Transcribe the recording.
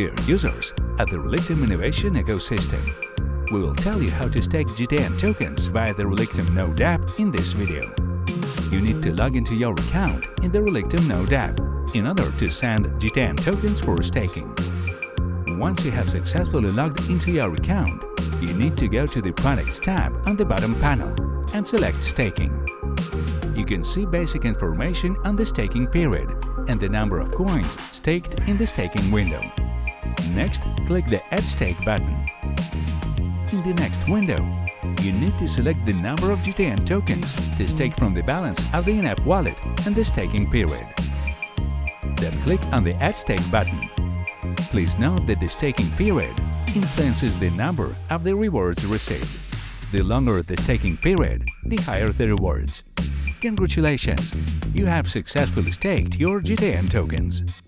Dear users, at the Relictum Innovation Ecosystem, we will tell you how to stake GTN tokens via the Relictum Node app in this video. You need to log into your account in the Relictum Node app in order to send GTN tokens for staking. Once you have successfully logged into your account, you need to go to the Products tab on the bottom panel and select Staking. You can see basic information on the staking period and the number of coins staked in the staking window. Next, click the Add Stake button. In the next window, you need to select the number of GTN tokens to stake from the balance of the in-app wallet and the staking period. Then click on the Add Stake button. Please note that the staking period influences the number of the rewards received. The longer the staking period, the higher the rewards. Congratulations! You have successfully staked your GTN tokens.